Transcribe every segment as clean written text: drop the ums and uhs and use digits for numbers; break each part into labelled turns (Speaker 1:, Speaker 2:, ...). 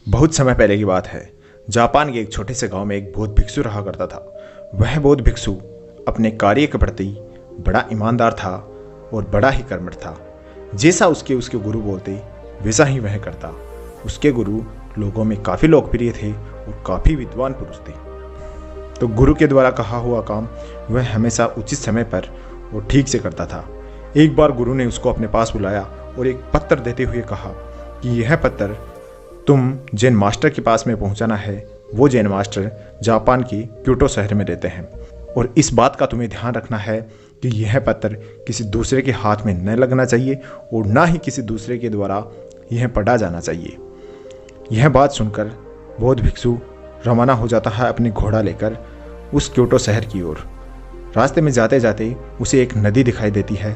Speaker 1: बहुत समय पहले की बात है। जापान के एक छोटे से गांव में एक बौद्ध भिक्षु रहा करता था। वह बौद्ध भिक्षु अपने कार्य के प्रति बड़ा ईमानदार था और बड़ा ही कर्मठ था। जैसा उसके गुरु बोलते वैसा ही वह करता। उसके गुरु लोगों में काफ़ी लोकप्रिय थे और काफ़ी विद्वान पुरुष थे। तो गुरु के द्वारा कहा हुआ काम वह हमेशा उचित समय पर और ठीक से करता था। एक बार गुरु ने उसको अपने पास बुलाया और एक पत्र देते हुए कहा कि यह पत्र तुम जैन मास्टर के पास में पहुंचाना है। वो जैन मास्टर जापान के क्योटो शहर में रहते हैं और इस बात का तुम्हें ध्यान रखना है कि यह पत्र किसी दूसरे के हाथ में न लगना चाहिए और ना ही किसी दूसरे के द्वारा यह पढ़ा जाना चाहिए। यह बात सुनकर बौद्ध भिक्षु रवाना हो जाता है अपनी घोड़ा लेकर उस क्योटो शहर की ओर। रास्ते में जाते जाते उसे एक नदी दिखाई देती है।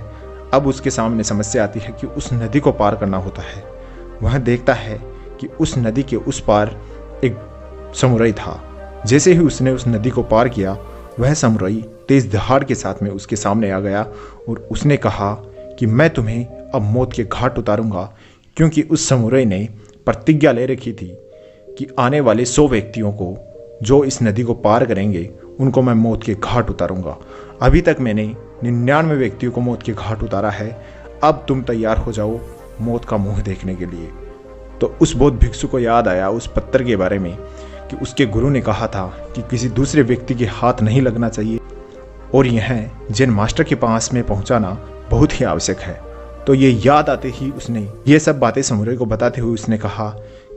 Speaker 1: अब उसके सामने समस्या आती है कि उस नदी को पार करना होता है। वह देखता है कि उस नदी के उस पार एक समुराई था। जैसे ही उसने उस नदी को पार किया, वह समुराई तेज दहाड़ के साथ में उसके सामने आ गया और उसने कहा कि मैं तुम्हें अब मौत के घाट उतारूंगा, क्योंकि उस समुराई ने प्रतिज्ञा ले रखी थी कि आने वाले 100 व्यक्तियों को जो इस नदी को पार करेंगे उनको मैं मौत के घाट उतारूंगा। अभी तक मैंने 99 व्यक्तियों को मौत के घाट उतारा है। अब तुम तैयार हो जाओ मौत का मुंह देखने के लिए। तो उस बौद्ध भिक्षु को याद आया उस पत्थर के बारे में कि उसके गुरु ने कहा था कि किसी दूसरे व्यक्ति के हाथ नहीं लगना चाहिए और यह जैन मास्टर के पास में पहुंचाना बहुत ही आवश्यक है। तो ये याद आते ही उसने ये सब बातें समुराई को बताते हुए उसने कहा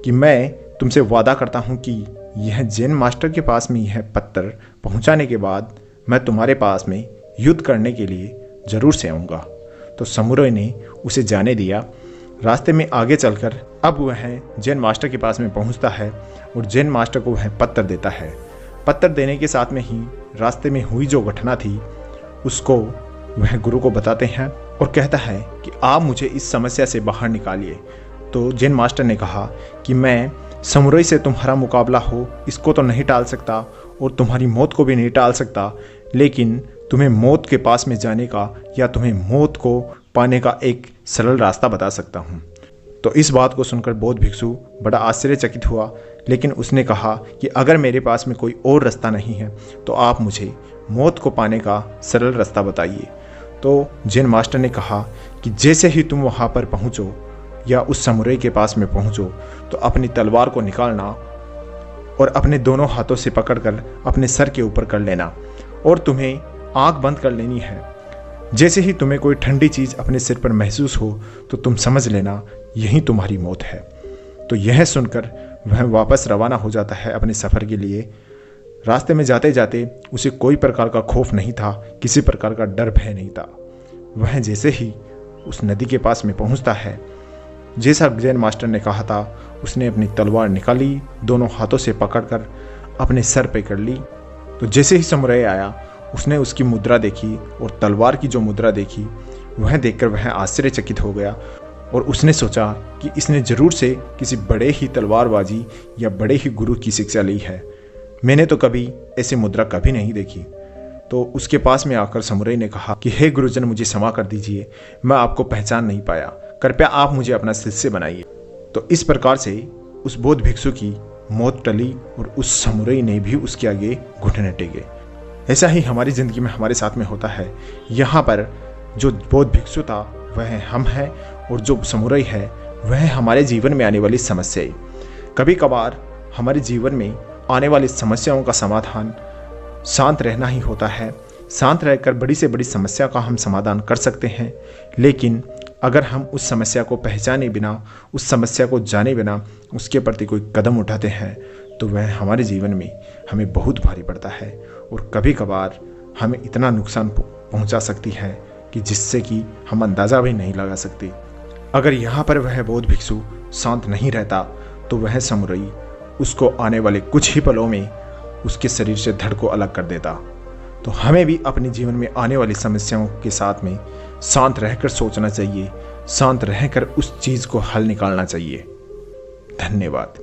Speaker 1: कि मैं तुमसे वादा करता हूँ कि यह जैन मास्टर के पास में यह पत्थर पहुंचाने के बाद मैं तुम्हारे पास में युद्ध करने के लिए जरूर से आऊँगा। तो समुराई ने उसे जाने दिया। रास्ते में आगे चलकर अब वह जैन मास्टर के पास में पहुंचता है और जैन मास्टर को वह पत्थर देता है। पत्थर देने के साथ में ही रास्ते में हुई जो घटना थी उसको वह गुरु को बताते हैं और कहता है कि आप मुझे इस समस्या से बाहर निकालिए। तो जैन मास्टर ने कहा कि मैं समुराई से तुम्हारा मुकाबला हो इसको तो नहीं टाल सकता और तुम्हारी मौत को भी नहीं टाल सकता, लेकिन तुम्हें मौत के पास में जाने का या तुम्हें मौत को पाने का एक सरल रास्ता बता सकता हूँ। तो इस बात को सुनकर बौद्ध भिक्षु बड़ा आश्चर्यचकित हुआ, लेकिन उसने कहा कि अगर मेरे पास में कोई और रास्ता नहीं है तो आप मुझे मौत को पाने का सरल रास्ता बताइए। तो जैन मास्टर ने कहा कि जैसे ही तुम वहाँ पर पहुँचो या उस समुराई के पास में पहुँचो तो अपनी तलवार को निकालना और अपने दोनों हाथों से पकड़कर अपने सर के ऊपर कर लेना और तुम्हें आंख बंद कर लेनी है। जैसे ही तुम्हें कोई ठंडी चीज़ अपने सिर पर महसूस हो तो तुम समझ लेना यही तुम्हारी मौत है। तो यह सुनकर वह वापस रवाना हो जाता है अपने सफ़र के लिए। रास्ते में जाते जाते उसे कोई प्रकार का खौफ नहीं था, किसी प्रकार का डर भय नहीं था। वह जैसे ही उस नदी के पास में पहुंचता है, जैसा जैन मास्टर ने कहा था, उसने अपनी तलवार निकाली, दोनों हाथों से पकड़कर अपने सर पे कर ली। तो जैसे ही समुराई आया उसने उसकी मुद्रा देखी और तलवार की जो मुद्रा देखी वह देखकर वह आश्चर्यचकित हो गया और उसने सोचा कि इसने जरूर से किसी बड़े ही तलवारबाजी या बड़े ही गुरु की शिक्षा ली है। मैंने तो कभी ऐसी मुद्रा कभी नहीं देखी। तो उसके पास में आकर समुराई ने कहा कि हे गुरुजन, मुझे क्षमा कर दीजिए, मैं आपको पहचान नहीं पाया, कृपया आप मुझे अपना शिष्य बनाइए। तो इस प्रकार से उस बौद्ध भिक्षु की मौत टली और उस समुराई ने भी उसके आगे घुटने टेके। ऐसा ही हमारी ज़िंदगी में हमारे साथ में होता है। यहाँ पर जो बौद्ध भिक्षु था वह हम हैं और जो समुराई है वह हमारे जीवन में आने वाली समस्याएं। कभी कभार हमारे जीवन में आने वाली समस्याओं का समाधान शांत रहना ही होता है। शांत रहकर बड़ी से बड़ी समस्या का हम समाधान कर सकते हैं, लेकिन अगर हम उस समस्या को पहचाने बिना, उस समस्या को जाने बिना उसके प्रति कोई कदम उठाते हैं तो वह हमारे जीवन में हमें बहुत भारी पड़ता है और कभी कभार हमें इतना नुकसान पहुंचा सकती है कि जिससे कि हम अंदाज़ा भी नहीं लगा सकते। अगर यहाँ पर वह बौद्ध भिक्षु शांत नहीं रहता तो वह समुराई उसको आने वाले कुछ ही पलों में उसके शरीर से धड़ को अलग कर देता। तो हमें भी अपने जीवन में आने वाली समस्याओं के साथ में शांत रहकर सोचना चाहिए, शांत रहकर उस चीज़ को हल निकालना चाहिए। धन्यवाद।